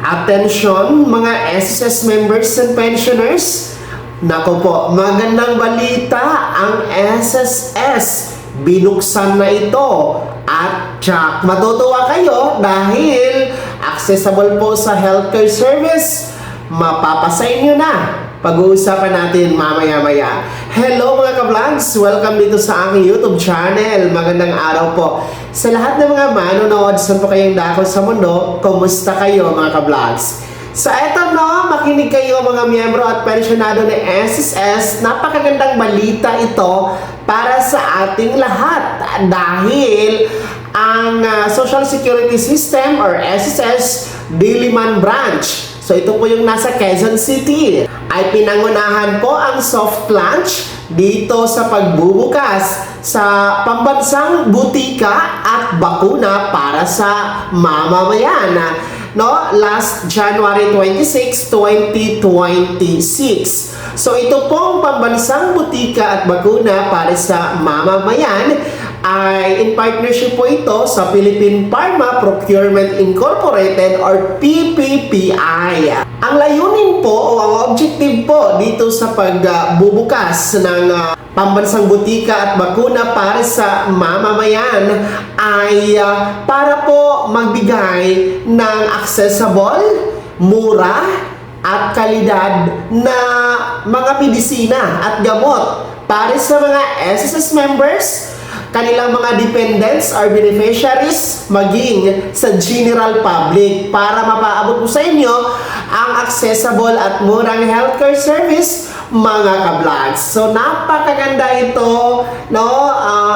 Attention mga SSS members and pensioners. Nako po, magandang balita ang SSS. Binuksan na ito at matutuwa kayo dahil accessible po sa healthcare service. Mapapasa inyo na. Pag-uusapan natin mamaya-maya. Hello mga ka-vlogs! Welcome dito sa aking YouTube channel. Magandang araw po. Sa lahat ng mga manonood, saan po kayong dako sa mundo, kumusta kayo mga ka-vlogs? Sa eto no, makinig kayo mga miyembro at pensyonado ng SSS. Napakagandang balita ito para sa ating lahat. Dahil ang Social Security System or SSS Diliman Branch, so ito po yung nasa Quezon City, ay pinangunahan po ang soft launch dito sa pagbubukas sa pambansang butika at bakuna para sa mamamayan. No, last January 26, 2026. So ito pong pambansang butika at bakuna para sa mamamayan ay in partnership po ito sa Philippine Pharma Procurement Incorporated or PPPI. Ang layunin po o ang objective po dito sa pagbubukas ng pambansang butika at bakuna para sa mamamayan ay para po magbigay ng accessible, mura at kalidad na mga medisina at gamot para sa mga SSS members, kanilang mga dependents or beneficiaries, maging sa general public para mapaabot po sa inyo ang accessible at murang healthcare service mga ka-vlogs. So napakaganda ito, no?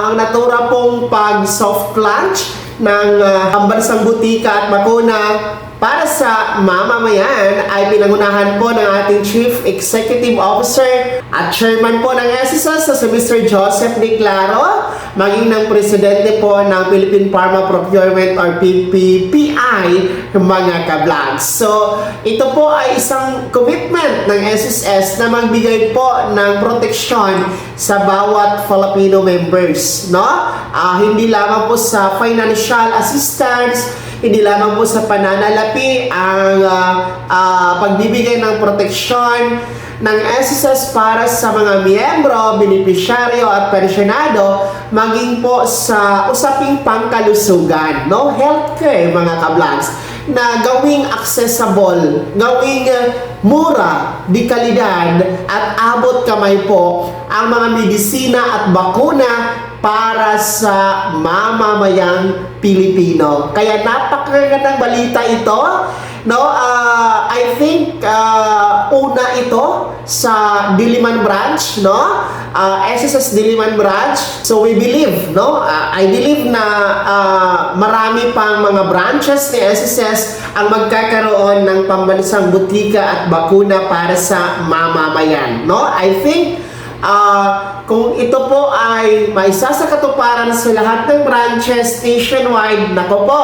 Ang natura pong pag soft launch ng pambansang butika at bakuna para sa mamamayan ay pinangunahan po ng ating Chief Executive Officer at Chairman po ng SSS sa si Mr. Joseph D. Claro, maging ng Presidente po ng Philippine Pharma Procurement or PPPI mga ka-vlogs. So ito po ay isang commitment ng SSS na magbigay po ng proteksyon sa bawat Filipino members, no? Hindi lamang po sa financial assistance, hindi lamang po sa pananalapi ang pagbibigay ng proteksyon ng SSS para sa mga miyembro, benepisyaryo at pensyonado, maging po sa usaping pangkalusugan, no? Healthcare mga ka-vlogs, na gawing accessible, gawing mura, di kalidad at abot kamay po ang mga medisina at bakuna para sa mamamayang Pilipino. Kaya napakagandang balita ito, no? I think una ito sa Diliman branch, no? SSS Diliman branch. So we believe, no? I believe na marami pang mga branches ni SSS ang magkakaroon ng pambansang butika at bakuna para sa mamamayan, no? I think kung ito po ay maisasakatuparan sa lahat ng branches nationwide, nako po,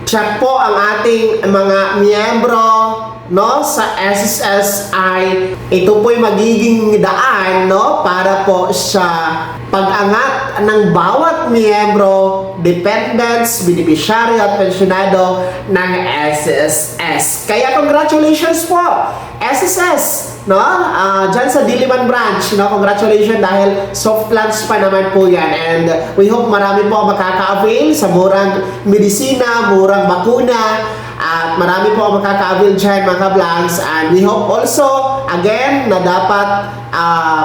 check po ang ating mga miyembro, no, sa SSS ay ito po'y magiging daan, no, para po sa pag-angat ng bawat miyembro, dependents, beneficiary at pensyonado ng SSS. Kaya congratulations po SSS, no? Dyan sa Diliman branch, no? Congratulations dahil soft launch pa naman po yan, and we hope marami po makaka-avail sa murang medisina, murang bakuna, at marami po ang makaka-avail dyan mga vlogs, and we hope also again na dapat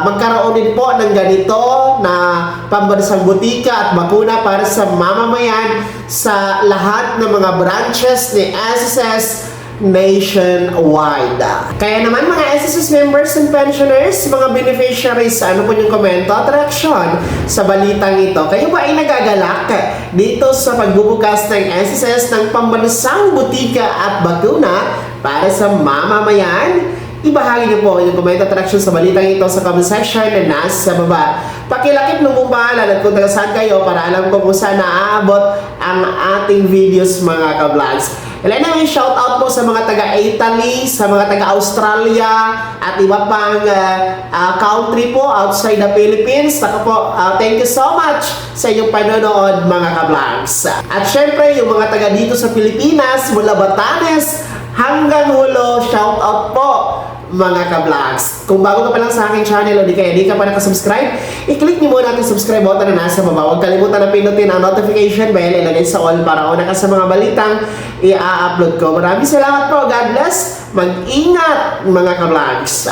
magkaroon din po ng ganito na pambansang butika at bakuna para sa mamamayan sa lahat ng mga branches ni SSS nationwide. Kaya naman mga SSS members and pensioners, mga beneficiaries, ano po yung komento at reaksyon sa balitang ito? Kayo ba ay nagagalak dito sa pagbubukas ng SSS ng pambansang butika at bakuna para sa mamamayan? Ibahagi niyo po yung komento at reaksyon sa balitang ito sa comment section na nasa baba. Pakilakip ng bumbalan at kung taga saan kayo para alam ko kung saan naaabot ang ating videos mga ka-vlogs. Anyway, shout out po sa mga taga-Italy, sa mga taga-Australia, at iba pang country po outside the Philippines. Saka po, thank you so much sa inyong panonood mga ka-vlogs. At syempre, yung mga taga dito sa Pilipinas, mula Batanes hanggang hulo, shout out po mga ka-vlogs. Kung bago ka pa lang sa aking channel o di kaya di ka pa nakasubscribe, i-click niyo muna ang subscribe button na nasa baba. Huwag kalimutan na pinutin ang notification bell, ilagay sa all para una ka sa mga balitang i-upload ko. Maraming salamat po. God bless. Mag-ingat mga ka-vlogs.